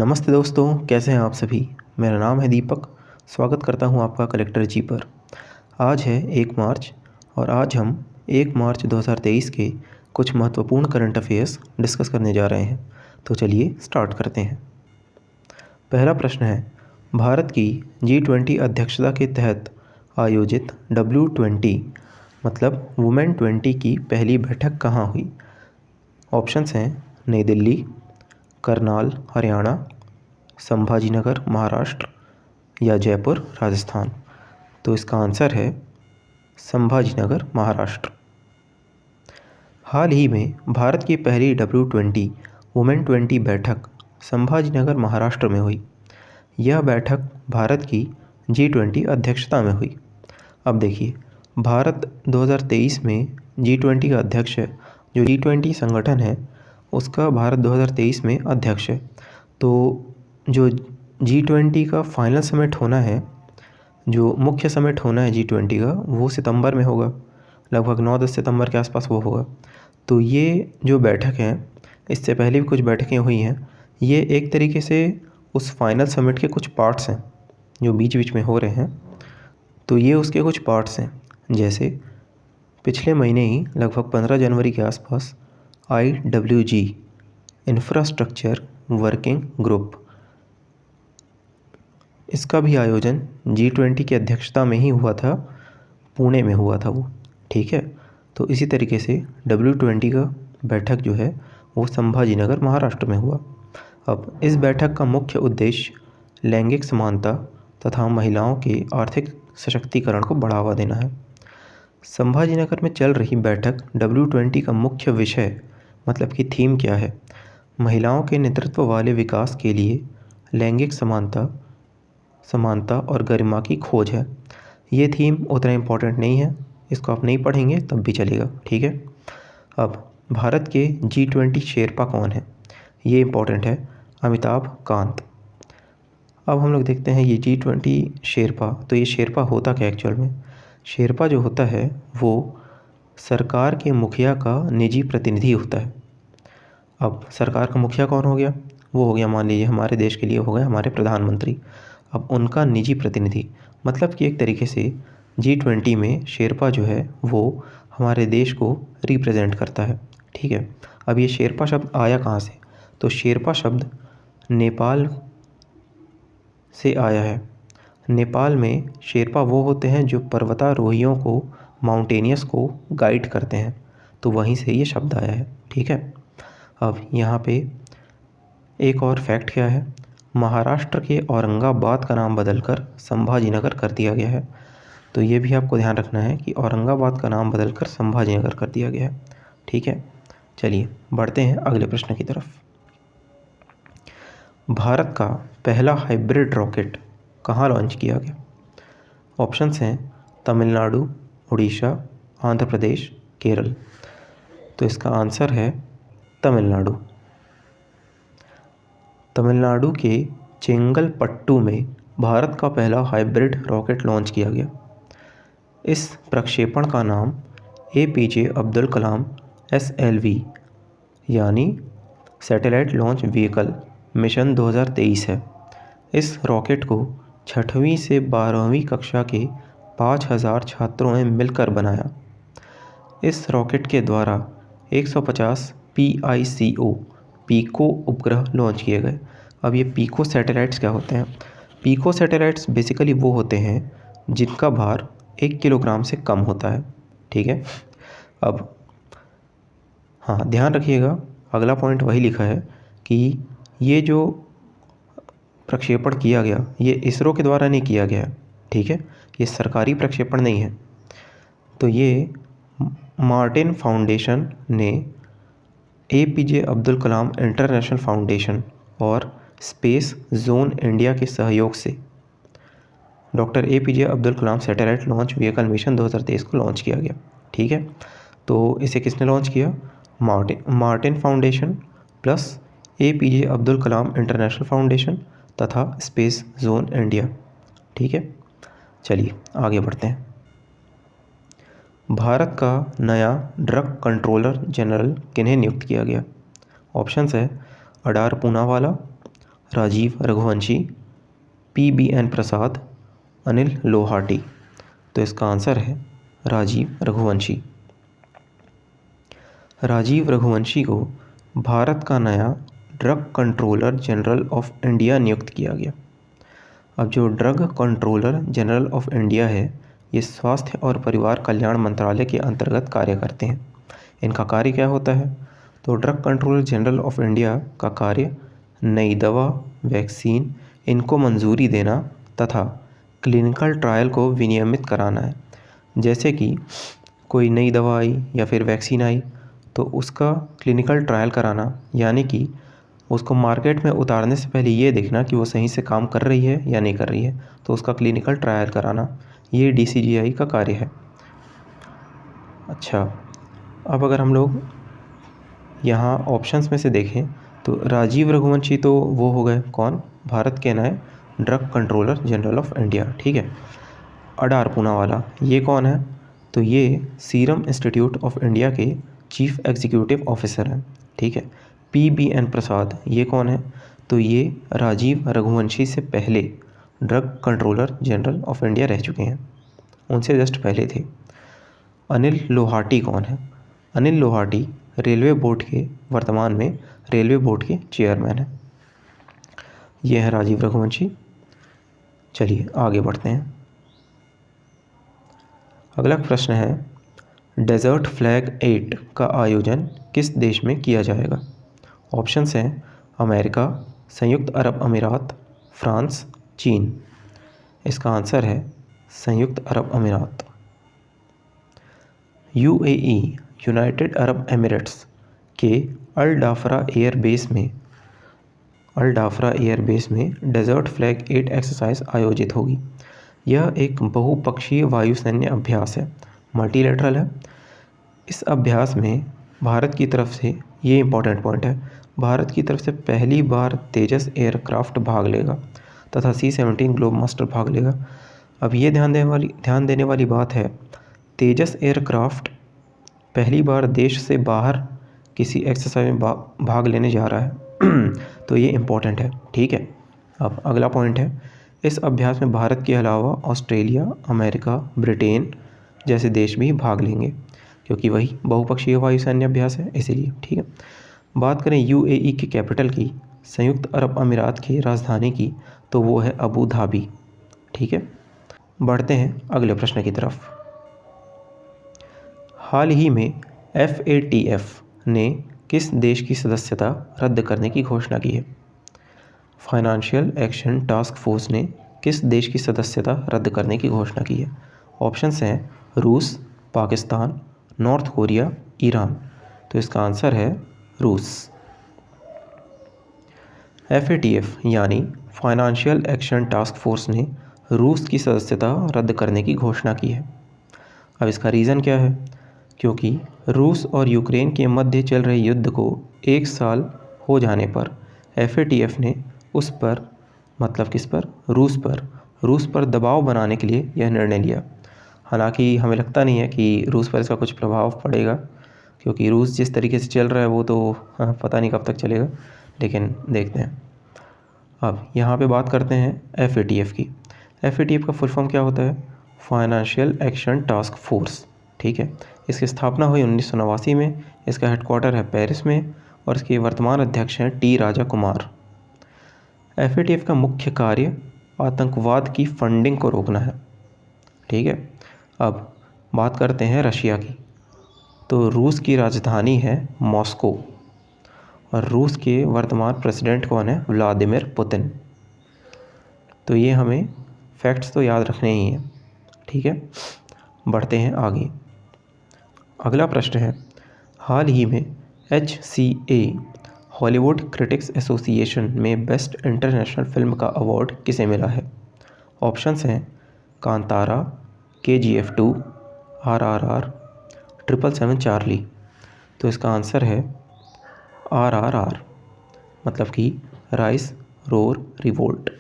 नमस्ते दोस्तों, कैसे हैं आप सभी। मेरा नाम है दीपक। स्वागत करता हूं आपका कलेक्टर जी पर। आज है 1 मार्च और आज हम 1 मार्च 2023 के कुछ महत्वपूर्ण करंट अफेयर्स डिस्कस करने जा रहे हैं। तो चलिए स्टार्ट करते हैं। पहला प्रश्न है, भारत की G20 अध्यक्षता के तहत आयोजित W20 मतलब वुमेन 20 की पहली बैठक कहाँ हुई। ऑप्शंस हैं नई दिल्ली, करनाल हरियाणा, संभाजीनगर महाराष्ट्र या जयपुर राजस्थान। तो इसका आंसर है संभाजीनगर महाराष्ट्र। हाल ही में भारत की पहली W20 वुमेन 20 बैठक संभाजीनगर महाराष्ट्र में हुई। यह बैठक भारत की G20 अध्यक्षता में हुई। अब देखिए, भारत 2023 में G20 का अध्यक्ष है। जो G20 संगठन है उसका भारत 2023 में अध्यक्ष है। तो जो G20 का फाइनल समिट होना है, जो मुख्य समिट होना है G20 का, वो सितंबर में होगा। लगभग 9-10 सितंबर के आसपास वो होगा। तो ये जो बैठक है, इससे पहले भी कुछ बैठकें हुई हैं। ये एक तरीके से उस फाइनल समिट के कुछ पार्ट्स हैं जो बीच बीच में हो रहे हैं। तो ये उसके कुछ पार्ट्स हैं। जैसे पिछले महीने ही लगभग 15 जनवरी के आसपास IWG इंफ्रास्ट्रक्चर वर्किंग ग्रुप, इसका भी आयोजन G20 की अध्यक्षता में ही हुआ था। पुणे में हुआ था वो, ठीक है। तो इसी तरीके से W20 का बैठक जो है वो संभाजीनगर महाराष्ट्र में हुआ। अब इस बैठक का मुख्य उद्देश्य लैंगिक समानता तथा महिलाओं के आर्थिक सशक्तिकरण को बढ़ावा देना है। संभाजीनगर में चल रही बैठक W20 का मुख्य विषय मतलब कि थीम क्या है, महिलाओं के नेतृत्व वाले विकास के लिए लैंगिक समानता और गरिमा की खोज है। ये थीम उतना इम्पोर्टेंट नहीं है, इसको आप नहीं पढ़ेंगे तब भी चलेगा, ठीक है। अब भारत के G20 शेरपा कौन है, ये इम्पोर्टेंट है, अमिताभ कांत। अब हम लोग देखते हैं ये G20 शेरपा। तो ये शेरपा होता क्या एक्चुअल में। शेरपा जो होता है वो सरकार के मुखिया का निजी प्रतिनिधि होता है। अब सरकार का मुखिया कौन हो गया, वो हो गया, मान लीजिए हमारे देश के लिए हो गए हमारे प्रधानमंत्री। अब उनका निजी प्रतिनिधि मतलब कि एक तरीके से G20 में शेरपा जो है वो हमारे देश को रिप्रेजेंट करता है, ठीक है। अब ये शेरपा शब्द आया कहाँ से, तो शेरपा शब्द नेपाल से आया है। नेपाल में शेरपा वो होते हैं जो पर्वतारोहियों को, माउंटेनियर्स को गाइड करते हैं। तो वहीं से ये शब्द आया है, ठीक है। अब यहाँ पे एक और फैक्ट क्या है, महाराष्ट्र के औरंगाबाद का नाम बदलकर संभाजीनगर कर दिया गया है। तो ये भी आपको ध्यान रखना है कि औरंगाबाद का नाम बदलकर संभाजीनगर कर दिया गया है, ठीक है। चलिए बढ़ते हैं अगले प्रश्न की तरफ। भारत का पहला हाइब्रिड रॉकेट कहाँ लॉन्च किया गया। ऑप्शंस हैं तमिलनाडु, उड़ीसा, आंध्र प्रदेश, केरल। तो इसका आंसर है तमिलनाडु। तमिलनाडु के चेंगलपट्टू में भारत का पहला हाइब्रिड रॉकेट लॉन्च किया गया। इस प्रक्षेपण का नाम APJ अब्दुल कलाम SLV यानी सैटेलाइट लॉन्च व्हीकल मिशन 2023 है। इस रॉकेट को 6वीं से 12वीं कक्षा के 5000 छात्रों ने मिलकर बनाया। इस रॉकेट के द्वारा 150 पीको उपग्रह लॉन्च किए गए। अब ये पीको सैटेलाइट्स क्या होते हैं, पीको सैटेलाइट्स बेसिकली वो होते हैं जिनका भार 1 किलोग्राम से कम होता है, ठीक है। अब हाँ, ध्यान रखिएगा, अगला पॉइंट वही लिखा है कि ये जो प्रक्षेपण किया गया ये इसरो के द्वारा नहीं किया गया है, ठीक है। ये सरकारी प्रक्षेपण नहीं है। तो ये मार्टिन फाउंडेशन ने APJ Abdul Kalam international foundation और स्पेस जोन इंडिया के सहयोग से डॉक्टर APJ अब्दुल कलाम सैटेलाइट लॉन्च व्हीकल मिशन 2023 को लॉन्च किया गया, ठीक है। तो इसे किसने लॉन्च किया, Martin foundation plus APJ Abdul Kalam international foundation तथा स्पेस जोन इंडिया, ठीक है। चलिए आगे बढ़ते हैं। भारत का नया ड्रग कंट्रोलर जनरल किन्हें नियुक्त किया गया। ऑप्शंस है अडार पूनावाला, राजीव रघुवंशी, PBN प्रसाद, अनिल लोहाटी। तो इसका आंसर है राजीव रघुवंशी। राजीव रघुवंशी को भारत का नया drug controller general of India नियुक्त किया गया। अब जो drug controller general of India है, ये स्वास्थ्य और परिवार कल्याण मंत्रालय के अंतर्गत कार्य करते हैं। इनका कार्य क्या होता है? तो drug controller general of India का कार्य नई दवा, वैक्सीन इनको मंजूरी देना तथा क्लिनिकल ट्रायल को विनियमित कराना है। जैसे कि कोई नई दवा आई या फिर वैक्सीन आई तो उसका क्लिनिकल ट्रायल कराना, यानी कि उसको मार्केट में उतारने से पहले ये देखना कि वो सही से काम कर रही है या नहीं कर रही है, तो उसका क्लिनिकल ट्रायल कराना, ये DCGI का कार्य है। अच्छा, अब अगर हम लोग यहाँ ऑप्शंस में से देखें तो राजीव रघुवंशी तो वो हो गए कौन? भारत के नए drug controller general of India, ठीक है। अडार पूनावाला ये कौन है? तो ये सीरम इंस्टीट्यूट ऑफ इंडिया के चीफ एग्जीक्यूटिव ऑफिसर हैं, ठीक है। PBN प्रसाद ये कौन है? तो ये राजीव रघुवंशी से पहले drug controller general of India रह चुके हैं, उनसे जस्ट पहले थे। अनिल लोहाटी कौन है? अनिल लोहाटी रेलवे बोर्ड के वर्तमान में रेलवे बोर्ड के चेयरमैन हैं। ये है राजीव रघुवंशी। चलिए आगे बढ़ते हैं। अगला प्रश्न है, डेजर्ट फ्लैग 8 का आयोजन किस देश में किया जाएगा? ऑप्शंस हैं अमेरिका, संयुक्त अरब अमीरात, फ्रांस, चीन। इसका आंसर है संयुक्त अरब अमीरात। UAE यूनाइटेड अरब एमिरेट्स के अल डाफरा एयर बेस में डेजर्ट फ्लैग 8 एक्सरसाइज आयोजित होगी। यह एक बहुपक्षीय वायुसैन्य अभ्यास है, मल्टीलेटरल है। इस अभ्यास में भारत की तरफ से, ये इंपॉर्टेंट पॉइंट है, भारत की तरफ से पहली बार तेजस एयरक्राफ्ट भाग लेगा तथा C-17 ग्लोबमास्टर भाग लेगा। अब ये ध्यान देने वाली बात है, तेजस एयरक्राफ्ट पहली बार देश से बाहर किसी एक्सरसाइज में भाग लेने जा रहा है तो ये इम्पोर्टेंट है, ठीक है। अब अगला पॉइंट है, इस अभ्यास में भारत के अलावा ऑस्ट्रेलिया, अमेरिका, ब्रिटेन जैसे देश भी भाग लेंगे, क्योंकि वही बहुपक्षीय वायुसैन्य अभ्यास है, इसीलिए, ठीक है। बात करें UAE की कैपिटल की, संयुक्त अरब अमीरात की राजधानी की, तो वो है अबू धाबी, ठीक है। बढ़ते हैं अगले प्रश्न की तरफ। हाल ही में FATF ने किस देश की सदस्यता रद्द करने की घोषणा की है? फाइनेंशियल एक्शन टास्क फोर्स ने किस देश की सदस्यता रद्द करने की घोषणा की है? ऑप्शंस हैं रूस, पाकिस्तान, नॉर्थ कोरिया, ईरान। तो इसका आंसर है रूस। FATF यानी फाइनेंशियल एक्शन टास्क फोर्स ने रूस की सदस्यता रद्द करने की घोषणा की है। अब इसका रीज़न क्या है? क्योंकि रूस और यूक्रेन के मध्य चल रहे युद्ध को 1 साल हो जाने पर FATF ने उस पर, मतलब किस पर? रूस पर दबाव बनाने के लिए यह निर्णय लिया। हालांकि हमें लगता नहीं है कि रूस पर इसका कुछ प्रभाव पड़ेगा, क्योंकि रूस जिस तरीके से चल रहा है वो तो पता नहीं कब तक चलेगा, लेकिन देखते हैं। अब यहाँ पे बात करते हैं FATF की। FATF का फुल फॉर्म क्या होता है? फाइनेंशियल एक्शन टास्क फोर्स, ठीक है। इसकी स्थापना हुई 1989 में। इसका हेडक्वार्टर है पेरिस में और इसके वर्तमान अध्यक्ष हैं T राजा कुमार। FATF का मुख्य कार्य आतंकवाद की फंडिंग को रोकना है, ठीक है। अब बात करते हैं रशिया की। तो रूस की राजधानी है मॉस्को और रूस के वर्तमान प्रेसिडेंट कौन है? Vladimir Putin. तो ये हमें फैक्ट्स तो याद रखने ही हैं, ठीक है। बढ़ते हैं आगे। अगला प्रश्न है, हाल ही में HCA हॉलीवुड क्रिटिक्स एसोसिएशन में बेस्ट इंटरनेशनल फिल्म का अवार्ड किसे मिला है? ऑप्शंस हैं कांतारा, KGF 2, RRR, 777 चार्ली। तो इसका आंसर है RRR, मतलब कि राइस रोर रिवोल्ट।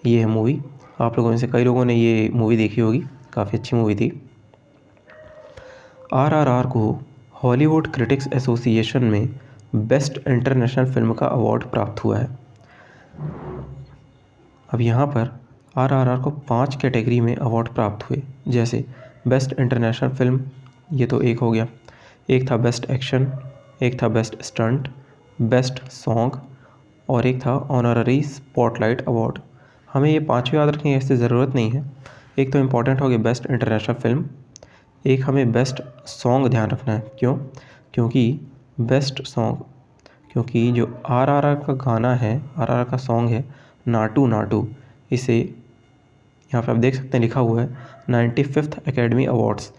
ये है मूवी। आप लोगों में से कई लोगों ने ये मूवी देखी होगी, काफ़ी अच्छी मूवी थी। RRR को हॉलीवुड क्रिटिक्स एसोसिएशन में बेस्ट इंटरनेशनल फिल्म का अवार्ड प्राप्त हुआ है। अब यहाँ पर RRR को 5 कैटेगरी में अवार्ड प्राप्त हुए, जैसे बेस्ट इंटरनेशनल फिल्म, ये तो एक हो गया, एक था बेस्ट एक्शन, एक था बेस्ट स्टंट, बेस्ट सॉन्ग और एक था ऑनररी स्पॉटलाइट अवार्ड। हमें ये पाँचों याद रखने की ऐसी ज़रूरत नहीं है। एक तो इम्पॉर्टेंट हो गया बेस्ट इंटरनेशनल फिल्म, एक हमें बेस्ट सॉन्ग ध्यान रखना है। क्यों? क्योंकि बेस्ट सॉन्ग, क्योंकि जो RRR का गाना है, RRR का सॉन्ग है नाटू नाटू, इसे यहाँ पे आप देख सकते हैं लिखा हुआ है 95th academy awards,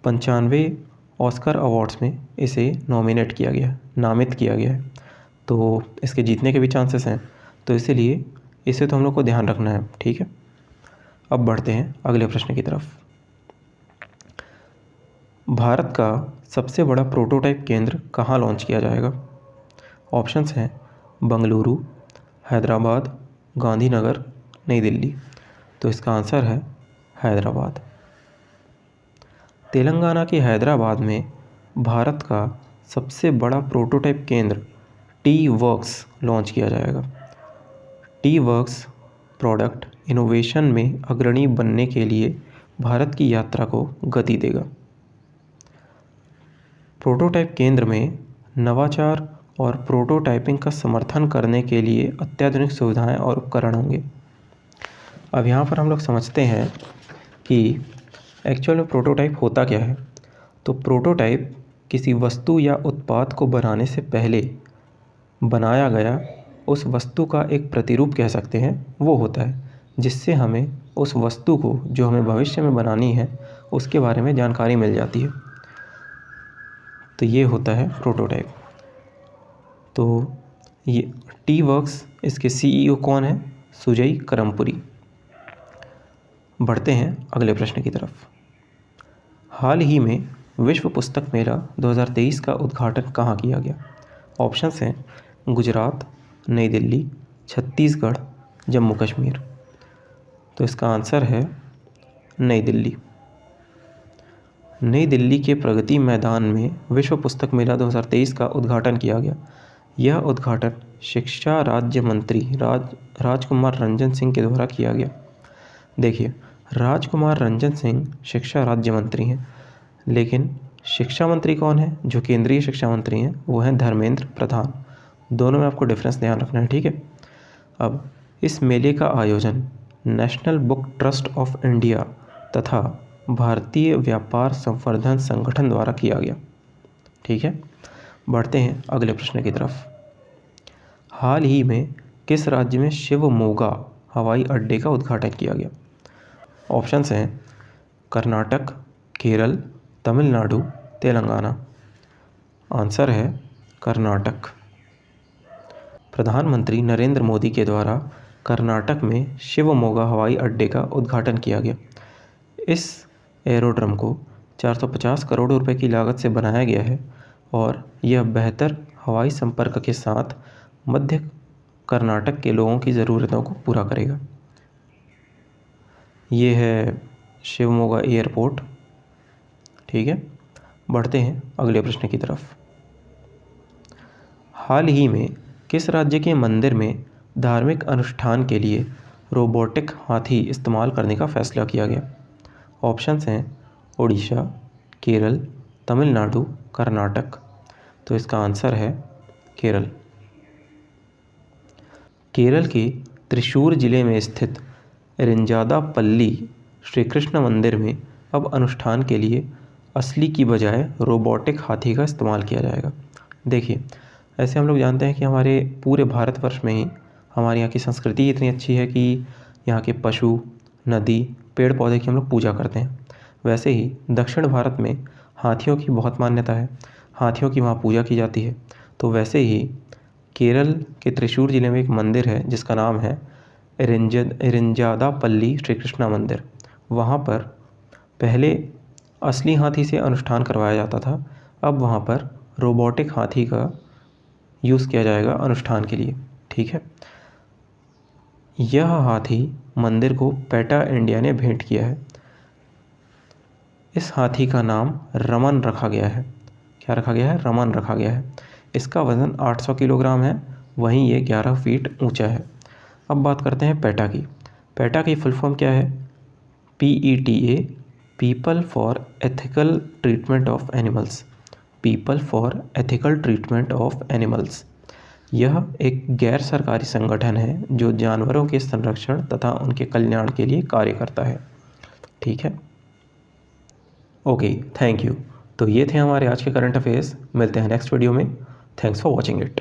95 Oscar awards में इसे नॉमिनेट किया गया, नामित किया गया है। तो इसके जीतने के भी चांसेस हैं, तो इसीलिए इसे तो हम लोग को ध्यान रखना है। ठीक है, अब बढ़ते हैं अगले प्रश्न की तरफ। भारत का सबसे बड़ा प्रोटोटाइप केंद्र कहाँ लॉन्च किया जाएगा? ऑप्शंस हैं बंगलुरु, हैदराबाद, गांधीनगर, नई दिल्ली। तो इसका आंसर है हैदराबाद। तेलंगाना के हैदराबाद में भारत का सबसे बड़ा प्रोटोटाइप केंद्र टी-वर्क्स लॉन्च किया जाएगा। टी-वर्क्स प्रोडक्ट इनोवेशन में अग्रणी बनने के लिए भारत की यात्रा को गति देगा। प्रोटोटाइप केंद्र में नवाचार और प्रोटोटाइपिंग का समर्थन करने के लिए अत्याधुनिक सुविधाएं और उपकरण होंगे। अब यहाँ पर हम लोग समझते हैं कि एक्चुअल में प्रोटोटाइप होता क्या है। तो प्रोटोटाइप किसी वस्तु या उत्पाद को बनाने से पहले बनाया गया उस वस्तु का एक प्रतिरूप कह सकते हैं, वो होता है जिससे हमें उस वस्तु को जो हमें भविष्य में बनानी है उसके बारे में जानकारी मिल जाती है। तो ये होता है प्रोटोटाइप। तो ये टी-वर्क्स, इसके CEO कौन है? सुजय करमपुरी। बढ़ते हैं अगले प्रश्न की तरफ। हाल ही में विश्व पुस्तक मेला 2023 का उद्घाटन कहाँ किया गया? ऑप्शंस हैं गुजरात, नई दिल्ली, छत्तीसगढ़, जम्मू कश्मीर। तो इसका आंसर है नई दिल्ली। नई दिल्ली के प्रगति मैदान में विश्व पुस्तक मेला 2023 का उद्घाटन किया गया। यह उद्घाटन शिक्षा राज्य मंत्री राजकुमार रंजन सिंह के द्वारा किया गया। देखिए, राजकुमार रंजन सिंह शिक्षा राज्य मंत्री हैं, लेकिन शिक्षा मंत्री कौन है? जो केंद्रीय शिक्षा मंत्री हैं वो हैं धर्मेंद्र प्रधान। दोनों में आपको डिफरेंस ध्यान रखना है। ठीक है, अब इस मेले का आयोजन national book trust of India तथा भारतीय व्यापार संवर्धन संगठन द्वारा किया गया। ठीक है, बढ़ते हैं अगले प्रश्न की तरफ। हाल ही में किस राज्य में शिवमोगा हवाई अड्डे का उद्घाटन किया गया? ऑप्शंस हैं कर्नाटक, केरल, तमिलनाडु, तेलंगाना। आंसर है कर्नाटक। प्रधानमंत्री नरेंद्र मोदी के द्वारा कर्नाटक में शिवमोगा हवाई अड्डे का उद्घाटन किया गया। इस एरोड्रम को 450 करोड़ रुपए की लागत से बनाया गया है और यह बेहतर हवाई संपर्क के साथ मध्य कर्नाटक के लोगों की ज़रूरतों को पूरा करेगा। ये है शिवमोगा एयरपोर्ट। ठीक है, बढ़ते हैं अगले प्रश्न की तरफ। हाल ही में किस राज्य के मंदिर में धार्मिक अनुष्ठान के लिए रोबोटिक हाथी इस्तेमाल करने का फैसला किया गया? ऑप्शंस हैं उड़ीसा, केरल, तमिलनाडु, कर्नाटक। तो इसका आंसर है केरल। केरल के त्रिशूर जिले में स्थित इरिंजादापल्ली श्री कृष्ण मंदिर में अब अनुष्ठान के लिए असली की बजाय रोबोटिक हाथी का इस्तेमाल किया जाएगा। देखिए, ऐसे हम लोग जानते हैं कि हमारे पूरे भारतवर्ष में ही हमारे यहाँ की संस्कृति इतनी अच्छी है कि यहाँ के पशु, नदी, पेड़ पौधे की हम लोग पूजा करते हैं। वैसे ही दक्षिण भारत में हाथियों की बहुत मान्यता है, हाथियों की वहाँ पूजा की जाती है। तो वैसे ही केरल के त्रिशूर जिले में एक मंदिर है जिसका नाम है इरिंजादापल्ली श्री कृष्णा मंदिर। वहाँ पर पहले असली हाथी से अनुष्ठान करवाया जाता था, अब वहाँ पर रोबोटिक हाथी का यूज़ किया जाएगा अनुष्ठान के लिए। ठीक है, यह हाथी मंदिर को पेटा इंडिया ने भेंट किया है। इस हाथी का नाम रमन रखा गया है। क्या रखा गया है? रमन रखा गया है। इसका वज़न 800 किलोग्राम है, वहीं ये 11 फीट ऊंचा है। अब बात करते हैं पैटा की। पैटा की फुल फॉर्म क्या है? PETA, people for ethical treatment of animals. People for ethical treatment of animals. यह एक गैर सरकारी संगठन है जो जानवरों के संरक्षण तथा उनके कल्याण के लिए कार्य करता है। ठीक है, ओके, थैंक यू। तो ये थे हमारे आज के करंट अफेयर्स। मिलते हैं नेक्स्ट वीडियो में। Thanks for watching it.